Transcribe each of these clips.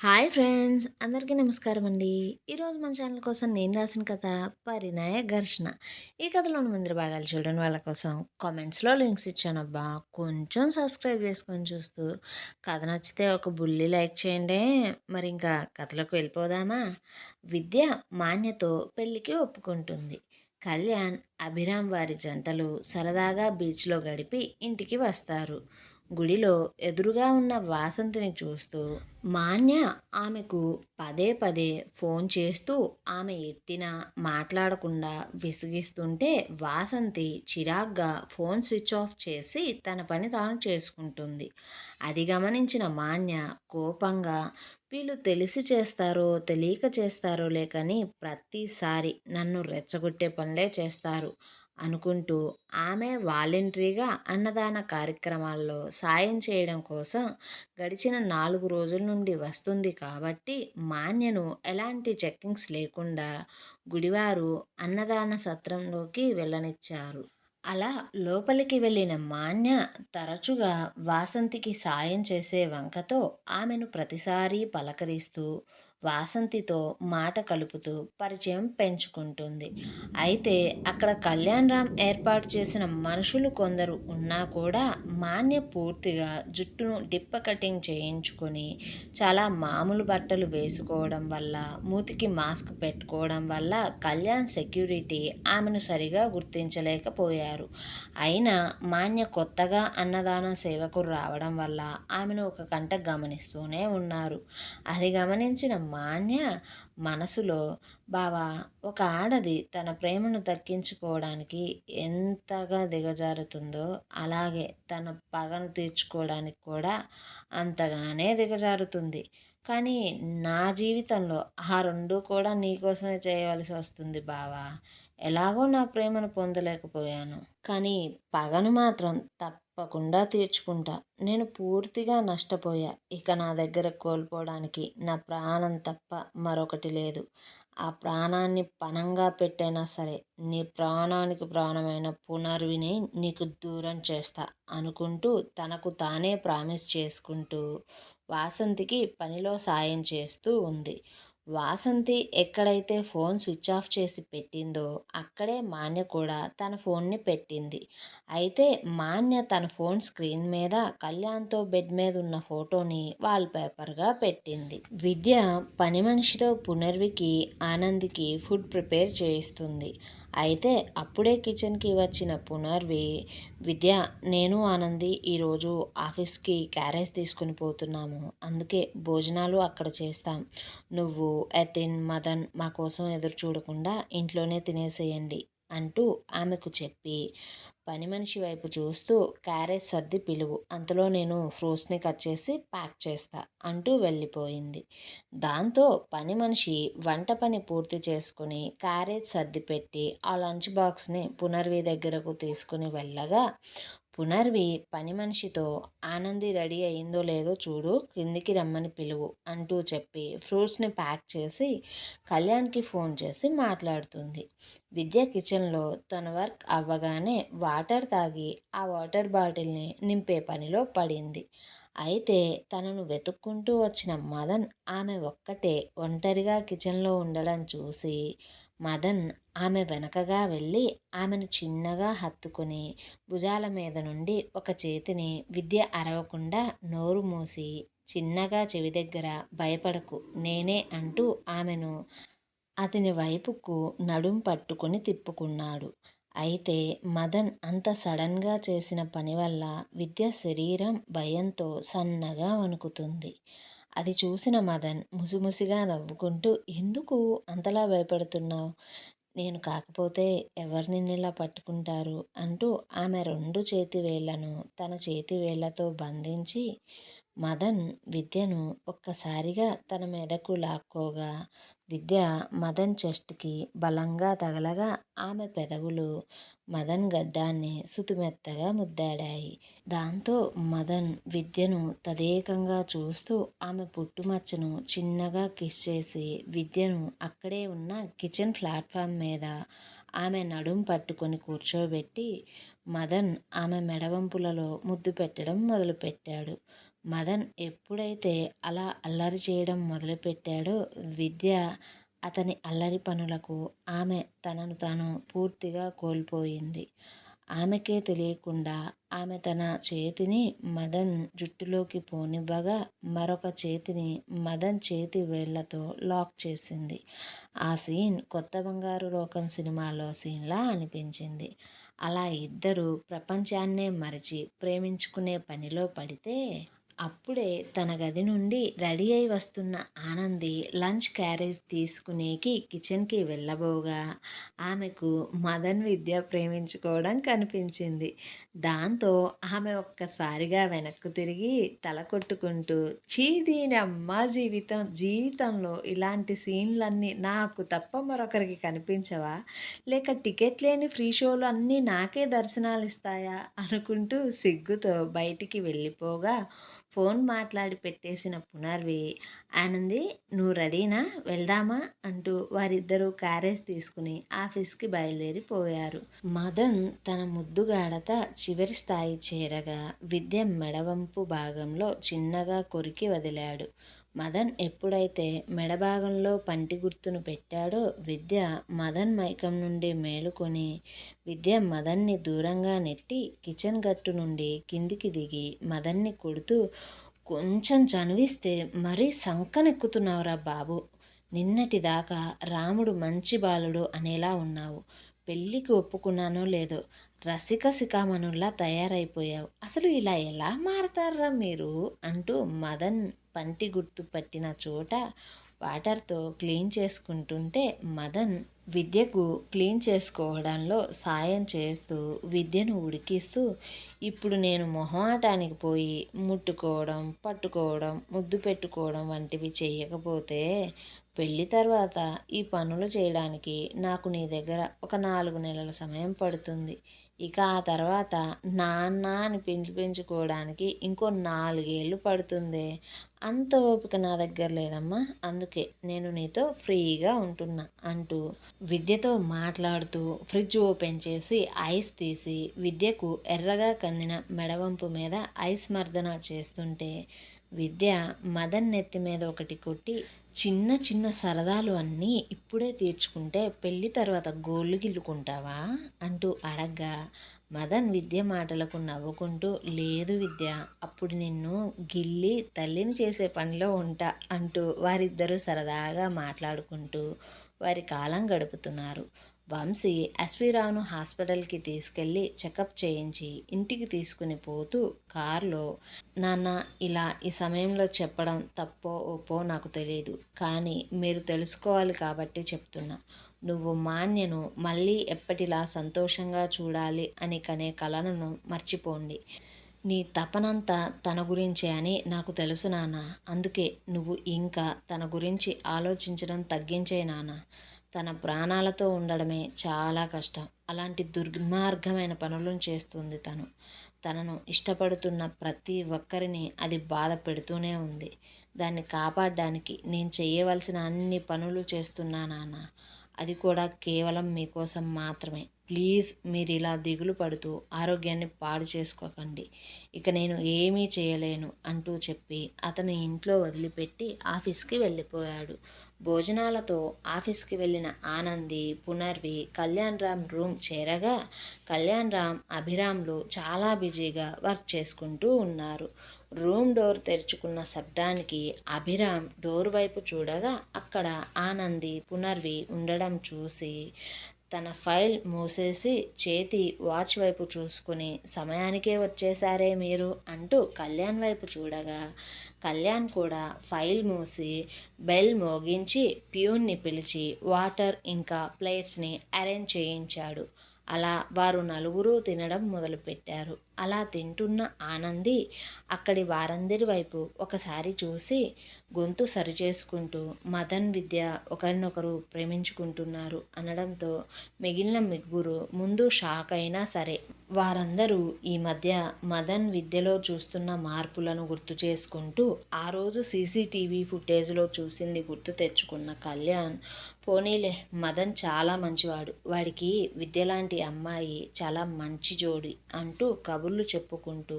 Hi friends! అందరికీ నమస్కారం అండి. ఈరోజు మన ఛానల్ కోసం నేను రాసిన కథ 'పరిణయ ఘర్షణ'. ఈ కథలోని ముందరి భాగాలు చూడని వాళ్ళ కోసం కామెంట్స్‌లో లింక్స్ ఇచ్చానబ్బా. కొంచెం సబ్స్క్రైబ్ చేసుకొని చూస్తూ కథ నచ్చితే ఒక బుల్లి లైక్ చేయండే. మరి ఇంకా కథలోకి వెళ్ళిపోదామా? విద్య మాన్యతో పెళ్లికి ఒప్పుకుంటుంది. కళ్యాణ్, అభిరామ్ వారి జంటలు సరదాగా బీచ్‌లో గడిపి ఇంటికి వస్తారు. గుడిలో ఎదురుగా ఉన్న వాసంతిని చూస్తూ మాన్య ఆమెకు పదే పదే ఫోన్ చేస్తూ ఆమె ఎత్తినా మాట్లాడకుండా విసిగిస్తుంటే వాసంతి చిరాగ్గా ఫోన్ స్విచ్ ఆఫ్ చేసి తన పని తాను చేసుకుంటుంది. అది గమనించిన మాన్య కోపంగా, వీళ్ళు తెలిసి చేస్తారో తెలియక చేస్తారో లేకని ప్రతిసారి నన్ను రెచ్చగొట్టే పనులే చేస్తారు అనుకుంటూ ఆమె వాలంటరీగా అన్నదాన కార్యక్రమాల్లో సాయం చేయడం కోసం గడిచిన 4 రోజుల నుండి వస్తుంది కాబట్టి మాన్యను ఎలాంటి చెక్కింగ్స్ లేకుండా గుడివారు అన్నదాన సత్రంలోకి వెళ్ళనిచ్చారు. అలా లోపలికి వెళ్ళిన మాన్య తరచుగా వాసంతికి సాయం చేసే వంకతో ఆమెను ప్రతిసారి పలకరిస్తూ వాసంతితో మాట కలుపుతూ పరిచయం పెంచుకుంటుంది. అయితే అక్కడ కళ్యాణ్ రామ్ ఏర్పాటు చేసిన మనుషులు కొందరు ఉన్నా కూడా మాన్య పూర్తిగా జుట్టును డిప్ప కటింగ్ చేయించుకొని చాలా మామూలు బట్టలు వేసుకోవడం వల్ల, మూతికి మాస్క్ పెట్టుకోవడం వల్ల కళ్యాణ్ సెక్యూరిటీ ఆమెను సరిగా గుర్తించలేకపోయారు. అయినా మాన్య కొత్తగా అన్నదాన సేవకు రావడం వల్ల ఆమెను ఒక కంట గమనిస్తూనే ఉన్నారు. అది గమనించిన మాన్య మనసులో, బావా, ఒక ఆడది తన ప్రేమను దక్కించుకోవడానికి ఎంతగా దిగజారుతుందో అలాగే తన పగను తీర్చుకోవడానికి కూడా అంతగానే దిగజారుతుంది. కానీ నా జీవితంలో ఆ 2 కూడా నీకోసమే చేయవలసి వస్తుంది బావా. ఎలాగో నా ప్రేమను పొందలేకపోయాను. కానీ పగను మాత్రం తప్పకుండా తీర్చుకుంటా. నేను పూర్తిగా నష్టపోయా. ఇక నా దగ్గర కోల్పోవడానికి నా ప్రాణం తప్ప మరొకటి లేదు. ఆ ప్రాణాన్ని పణంగా పెట్టైనా సరే నీ ప్రాణానికి ప్రాణమైన పునర్విని నీకు దూరం చేస్తా అనుకుంటూ తనకు తానే ప్రామిస్ చేసుకుంటూ వాసంతికి పనిలో సాయం చేస్తూ ఉంది. వాసంతి ఎక్కడైతే ఫోన్ స్విచ్ ఆఫ్ చేసి పెట్టిందో అక్కడే మాన్య కూడా తన ఫోన్ని పెట్టింది. అయితే మాన్య తన ఫోన్ స్క్రీన్ మీద కళ్యాణ్తో బెడ్ మీద ఉన్న ఫోటోని వాల్పేపర్గా పెట్టింది. విద్య పని మనిషితో పునర్వికి, ఆనంద్కి ఫుడ్ ప్రిపేర్ చేయిస్తుంది. అయితే అప్పుడే కిచెన్కి వచ్చిన పునర్వి, విద్య, నేను ఆనంది ఈరోజు ఆఫీస్కి క్యారేజ్ తీసుకుని పోతున్నాము, అందుకే భోజనాలు అక్కడ చేస్తాం. నువ్వు, యతిన్, మదన్ మా కోసం ఎదురు చూడకుండా ఇంట్లోనే తినేసేయండి అంటూ ఆమెకు చెప్పి పని మనిషి వైపు చూస్తూ క్యారేజ్ సర్ది పిలువు, అంతలో నేను ఫ్రూట్స్ని కట్ చేసి ప్యాక్ చేస్తా అంటూ వెళ్ళిపోయింది. దాంతో పని మనిషి వంట పని పూర్తి చేసుకుని క్యారేజ్ సర్ది పెట్టి ఆ లంచ్ బాక్స్ని పునర్వి దగ్గరకు తీసుకుని వెళ్ళగా పునర్వి పని మనిషితో, ఆనంది రెడీ అయిందో లేదో చూడు, కిందికి రమ్మని పిలువు అంటూ చెప్పి ఫ్రూట్స్ని ప్యాక్ చేసి కళ్యాణ్కి ఫోన్ చేసి మాట్లాడుతుంది. విద్య కిచెన్లో తన వర్క్ అవ్వగానే వాటర్ తాగి ఆ వాటర్ బాటిల్ని నింపే పనిలో పడింది. అయితే తనను వెతుక్కుంటూ వచ్చిన మదన్ ఆమె ఒక్కటే ఒంటరిగా కిచెన్లో ఉండడం చూసి మదన్ ఆమె వెనకగా వెళ్ళి ఆమెను చిన్నగా హత్తుకొని భుజాల మీద నుండి ఒక చేతిని, విద్య అరవకుండా నోరు మూసి చిన్నగా చెవి దగ్గర, భయపడకు నేనే అంటూ ఆమెను అతని వైపుకు నడుం పట్టుకొని తిప్పుకున్నాడు. అయితే మదన్ అంత సడన్గా చేసిన పని వల్ల విద్య శరీరం భయంతో సన్నగా వణుకుతుంది. అది చూసిన మదన్ ముసిముసిగా నవ్వుకుంటూ, ఎందుకు అంతలా భయపడుతున్నావు? నేను కాకపోతే ఎవరు నిన్నిలా పట్టుకుంటారు అంటూ ఆమె 2 చేతి వేళ్లను తన చేతి వేళ్లతో బంధించి మదన్ విద్యను ఒక్కసారిగా తన మీదకు లాక్కోగా విద్య మదన్ చెస్ట్కి బలంగా తగలగా ఆమె పెదవులు మదన్ గడ్డాన్ని సుతిమెత్తగా ముద్దాడాయి. దాంతో మదన్ విద్యను తదేకంగా చూస్తూ ఆమె పుట్టుమచ్చను చిన్నగా కిస్ చేసి విద్యను అక్కడే ఉన్న కిచెన్ ప్లాట్ఫామ్ మీద ఆమె నడుం పట్టుకొని కూర్చోబెట్టి మదన్ ఆమె మెడవంపులలో ముద్దు పెట్టడం మొదలుపెట్టాడు. మదన్ ఎప్పుడైతే అలా అల్లరి చేయడం మొదలుపెట్టాడో విద్య అతని అల్లరి పనులకు ఆమె తనను తాను పూర్తిగా కోల్పోయింది. ఆమెకే తెలియకుండా ఆమె తన చేతిని మదన్ జుట్టులోకి పోనివ్వగా మరొక చేతిని మదన్ చేతి వేళ్లతో లాక్ చేసింది. ఆ సీన్ 'కొత్త బంగారు లోకం' సినిమాలో సీన్లా అనిపించింది. అలా ఇద్దరూ ప్రపంచాన్నే మరచి ప్రేమించుకునే పనిలో పడితే అప్పుడే తన గది నుండి రెడీ అయి వస్తున్న ఆనంది లంచ్ క్యారేజ్ తీసుకునేకి కిచెన్‌కి వెళ్ళబోగా ఆమెకు మదన్ విద్య ప్రేమించుకోవడం కనిపించింది. దాంతో ఆమె ఒక్కసారిగా వెనక్కు తిరిగి తల కొట్టుకుంటూ ఛీ! దీనమ్మ జీవితం. జీవితంలో ఇలాంటి సీన్‌లన్నీ నాకు తప్ప మరొకరికి కనిపించవా? లేక టికెట్ లేని ఫ్రీ షోలు అన్నీ నాకే దర్శనాలిస్తాయా? అనుకుంటూ సిగ్గుతో బయటికి వెళ్ళిపోగా ఫోన్ మాట్లాడి పెట్టేసిన పునర్వి, ఆనంది నువ్వు రెడీనా? వెళ్దామా? అంటూ వారిద్దరూ క్యారేజ్ తీసుకుని ఆఫీస్‌కి బయలుదేరిపోయారు. మదన్ తన ముద్దుగాఢత చివరి స్థాయి చేరగా విద్య మెడవంపు భాగంలో చిన్నగా కొరికి వదిలాడు. మదన్ ఎప్పుడైతే మెడ భాగంలో పంటి గుర్తును పెట్టాడో విద్య మదన్ మైకం నుండి మేలుకొని విద్య మదన్ని దూరంగా నెట్టి కిచెన్ గట్టు నుండి కిందికి దిగి మదన్ని కొడుతూ కొంచెం చనువిస్తే మరీ సంకనెక్కుతున్నావురా బాబు. నిన్నటిదాకా రాముడు మంచి బాలుడు అనేలా ఉన్నావు. పెళ్ళికి ఒప్పుకున్నానో లేదో రసిక శిఖామణుల్లా తయారైపోయావు. అసలు ఇలా ఎలా మారతార్రా మీరు? అంటూ మదన్ పంటి గుర్తు పట్టిన చోట వాటర్తో క్లీన్ చేసుకుంటుంటే మదన్ విద్యకు క్లీన్ చేసుకోవడంలో సాయం చేస్తూ విద్యను ఉడికిస్తూ ఇప్పుడు నేను మొహమాటానికి పోయి ముట్టుకోవడం, పట్టుకోవడం, ముద్దు పెట్టుకోవడం వంటివి చెయ్యకపోతే పెళ్ళి తర్వాత ఈ పనులు చేయడానికి నాకు నీ దగ్గర ఒక 4 నెలల సమయం పడుతుంది. ఇక ఆ తర్వాత నాన్న అని పిలిపించుకోవడానికి ఇంకో 4 ఏళ్ళు పడుతుందే. అంత ఓపిక నా దగ్గర లేదమ్మా. అందుకే నేను నీతో ఫ్రీగా ఉంటున్నా అంటూ విద్యతో మాట్లాడుతూ ఫ్రిడ్జ్ ఓపెన్ చేసి ఐస్ తీసి విద్యకు ఎర్రగా కందిన మెడవంపు మీద ఐస్ మర్దన చేస్తుంటే విద్య మదన్ నెత్తి మీద ఒకటి కొట్టి చిన్న చిన్న సరదాలు అన్నీ ఇప్పుడే తీర్చుకుంటే పెళ్ళి తర్వాత గోళ్ళు గిల్లుకుంటావా? అంటూ అడగ్గా మదన్ విద్య మాటలకు నవ్వుకుంటూ లేదు విద్య, అప్పుడు నిన్ను గిల్లి తల్లిని చేసే పనిలో ఉంటా అంటూ వారిద్దరూ సరదాగా మాట్లాడుకుంటూ వారి కాలం గడుపుతున్నారు. వంశీ ఎస్వి రావును హాస్పిటల్కి తీసుకెళ్ళి చెకప్ చేయించి ఇంటికి తీసుకుని పోతూ కారులో నాన్న ఇలా ఈ సమయంలో చెప్పడం తప్పో ఒప్పో నాకు తెలియదు, కానీ మీరు తెలుసుకోవాలి కాబట్టి చెప్తున్నా. నువ్వు మాన్యను మళ్ళీ ఎప్పటిలా సంతోషంగా చూడాలి అని కనే కలలను మర్చిపోండి. నీ తపనంతా తన గురించే అని నాకు తెలుసు నాన్న. అందుకే నువ్వు ఇంకా తన గురించి ఆలోచించడం తగ్గించే నాన్న. తన ప్రాణాలతో ఉండడమే చాలా కష్టం. అలాంటి దుర్మార్గమైన పనులను చేస్తుంది తను. తనను ఇష్టపడుతున్న ప్రతి ఒక్కరిని అది బాధ పెడుతూనే ఉంది. దాన్ని కాపాడడానికి నేను చేయవలసిన అన్ని పనులు చేస్తున్నా నాన్న. అది కూడా కేవలం మీకోసం మాత్రమే. ప్లీజ్ మీరు ఇలా దిగులు పడుతూ ఆరోగ్యాన్ని పాడు చేసుకోకండి. ఇక నేను ఏమీ చేయలేను అంటూ చెప్పి అతను ఇంట్లో వదిలిపెట్టి ఆఫీస్కి వెళ్ళిపోయాడు. భోజనాలతో ఆఫీస్కి వెళ్ళిన ఆనంది, పునర్వి కళ్యాణ్ రామ్ రూమ్ చేరగా కళ్యాణ్ రామ్, అభిరామ్లు చాలా బిజీగా వర్క్ చేసుకుంటూ ఉన్నారు. రూమ్ డోర్ తెరుచుకున్న శబ్దానికి అభిరామ్ డోర్ వైపు చూడగా అక్కడ ఆనంది, పునర్వి ఉండడం చూసి తన ఫైల్ మూసేసి చేతి వాచ్ వైపు చూసుకుని సమయానికే వచ్చేసారే మీరు అంటూ కళ్యాణ్ వైపు చూడగా కళ్యాణ్ కూడా ఫైల్ మూసి బెల్ మోగించి ప్యూన్ని పిలిచి వాటర్ ఇంకా ప్లేట్స్ని అరేంజ్ చేయించాడు. అలా వారు నలుగురు తినడం మొదలుపెట్టారు. అలా తింటున్న ఆనంది అక్కడి వారందరి వైపు ఒకసారి చూసి గొంతు సరిచేసుకుంటూ మదన్, విద్య ఒకరినొకరు ప్రేమించుకుంటున్నారు అనడంతో మిగిలిన ముగ్గురు ముందు షాక్ అయినా సరే వారందరూ ఈ మధ్య మదన్, విద్యలో చూస్తున్న మార్పులను గుర్తు చేసుకుంటూ ఆ రోజు సీసీటీవీ ఫుటేజ్లో చూసింది గుర్తు తెచ్చుకున్న కళ్యాణ్ పోనీలే మదన్ చాలా మంచివాడు, వాడికి విద్య లాంటి అమ్మాయి చాలా మంచి జోడి అంటూ కబుర్లు చెప్పుకుంటూ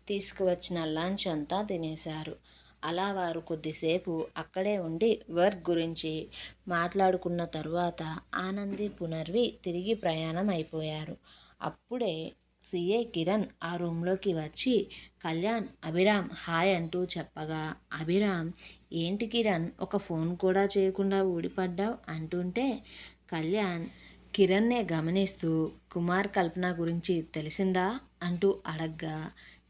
తీసుకువచ్చిన లంచ్ అంతా తినేశారు. అలా వారు కొద్దిసేపు అక్కడే ఉండి వర్క్ గురించి మాట్లాడుకున్న తరువాత ఆనంది, పునర్వి తిరిగి ప్రయాణం అయిపోయారు. అప్పుడే సీఏ కిరణ్ ఆ రూమ్లోకి వచ్చి కళ్యాణ్, అభిరామ్ హాయ్ అంటూ చెప్పగా, అభిరామ్ ఏంటి కిరణ్ ఒక ఫోన్ కూడా చేయకుండా ఊడిపడ్డావు అంటుంటే, కళ్యాణ్ కిరణ్నే గమనిస్తూ కుమార్, కల్పన గురించి తెలిసిందా అంటూ అడగ్గా,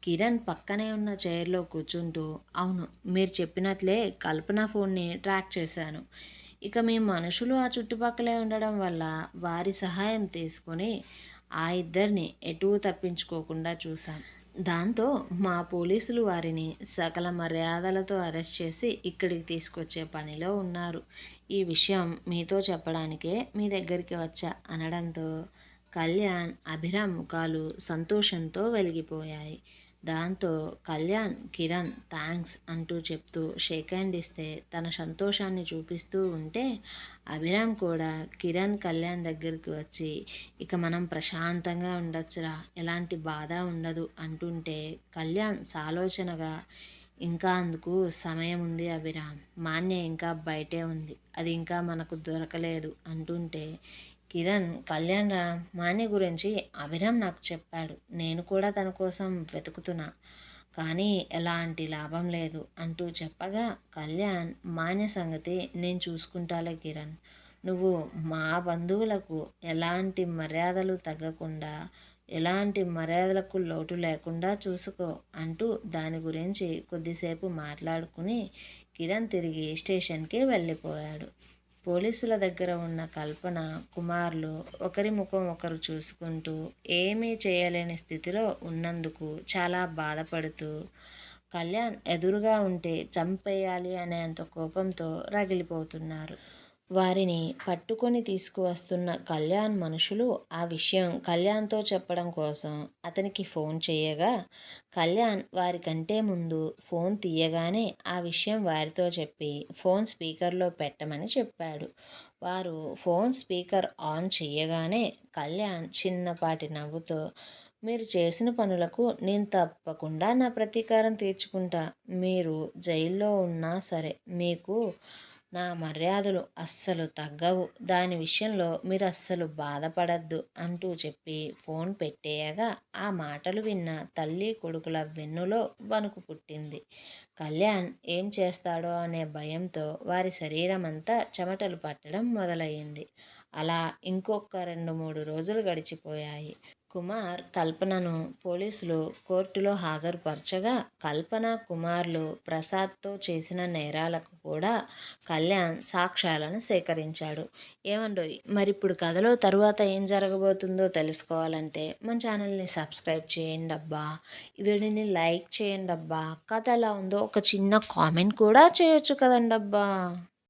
కిరణ్ పక్కనే ఉన్న చైర్లో కూర్చుంటూ అవును, మీరు చెప్పినట్లే కల్పన ఫోన్ని ట్రాక్ చేశాను. ఇక మీ మనుషులు ఆ చుట్టుపక్కలే ఉండడం వల్ల వారి సహాయం తీసుకొని ఆ ఇద్దరిని ఎటూ తప్పించుకోకుండా చూశాం. దాంతో మా పోలీసులు వారిని సకల మర్యాదలతో అరెస్ట్ చేసి ఇక్కడికి తీసుకొచ్చే పనిలో ఉన్నారు. ఈ విషయం మీతో చెప్పడానికే మీ దగ్గరికి వచ్చా అనడంతో కళ్యాణ్, అభిరామ్ ముఖాలు సంతోషంతో వెలిగిపోయాయి. దాంతో కళ్యాణ్, కిరణ్ థ్యాంక్స్ అంటూ చెప్తూ షేక్ హ్యాండ్ ఇస్తే తన సంతోషాన్ని చూపిస్తూ ఉంటే, అభిరామ్ కూడా కిరణ్, కళ్యాణ్ దగ్గరికి వచ్చి ఇక మనం ప్రశాంతంగా ఉండొచ్చురా, ఎలాంటి బాధ ఉండదు అంటుంటే, కళ్యాణ్ సాలోచనగా ఇంకా అందుకు సమయం ఉంది అభిరామ్, మాన్య ఇంకా బయటే ఉంది, అది ఇంకా మనకు దొరకలేదు అంటుంటే, కిరణ్ కళ్యాణ్ మాన్య గురించి అభిరామ్ నాకు చెప్పాడు, నేను కూడా తన కోసం వెతుకుతున్నా, కానీ ఎలాంటి లాభం లేదు అంటూ చెప్పగా, కళ్యాణ్ మాన్య సంగతి నేను చూసుకుంటాలే కిరణ్, నువ్వు మా బంధువులకు ఎలాంటి మర్యాదలు తగ్గకుండా, ఎలాంటి మర్యాదలకు లోటు లేకుండా చూసుకో అంటూ దాని గురించి కొద్దిసేపు మాట్లాడుకుని కిరణ్ తిరిగి స్టేషన్కి వెళ్ళిపోయాడు. పోలీసుల దగ్గర ఉన్న కల్పన, కుమార్లు ఒకరి ముఖం ఒకరు చూసుకుంటూ ఏమీ చేయలేని స్థితిలో ఉన్నందుకు చాలా బాధపడుతూ, కళ్యాణ్ ఎదురుగా ఉంటే చంపేయాలి అనేంత కోపంతో రగిలిపోతున్నారు. వారిని పట్టుకొని తీసుకువస్తున్న కళ్యాణ్ మనుషులు ఆ విషయం కళ్యాణ్తో చెప్పడం కోసం అతనికి ఫోన్ చేయగా, కళ్యాణ్ వారికంటే ముందు ఫోన్ తీయగానే ఆ విషయం వారితో చెప్పి ఫోన్ స్పీకర్లో పెట్టమని చెప్పాడు. వారు ఫోన్ స్పీకర్ ఆన్ చేయగానే కళ్యాణ్ చిన్నపాటి నవ్వుతో, మీరు చేసిన పనులకు నేను తప్పకుండా నా ప్రతీకారం తీర్చుకుంటా, మీరు జైల్లో ఉన్నా సరే మీకు నా మర్యాదలు అస్సలు తగ్గవు, దాని విషయంలో మీరు అస్సలు బాధపడద్దు అంటూ చెప్పి ఫోన్ పెట్టేయగా, ఆ మాటలు విన్న తల్లి కొడుకుల వెన్నులో వణుకు పుట్టింది. కళ్యాణ్ ఏం చేస్తాడో అనే భయంతో వారి శరీరం అంతా చెమటలు పట్టడం మొదలయ్యింది. అలా ఇంకొక 2-3 రోజులు గడిచిపోయాయి. కుమార్, కల్పనను పోలీసులు కోర్టులో హాజరుపరచగా, కల్పన, కుమార్లు ప్రసాద్తో చేసిన నేరాలకు కూడా కళ్యాణ్ సాక్ష్యాలను సేకరించాడు. ఏమండోయ్, మరిప్పుడు కథలో తరువాత ఏం జరగబోతుందో తెలుసుకోవాలంటే మన ఛానల్ని సబ్స్క్రైబ్ చేయండి అబ్బా, ఈ వీడియోని లైక్ చేయండి అబ్బా, కథ ఎలా ఉందో ఒక చిన్న కామెంట్ కూడా చేయొచ్చు కదండబ్బా.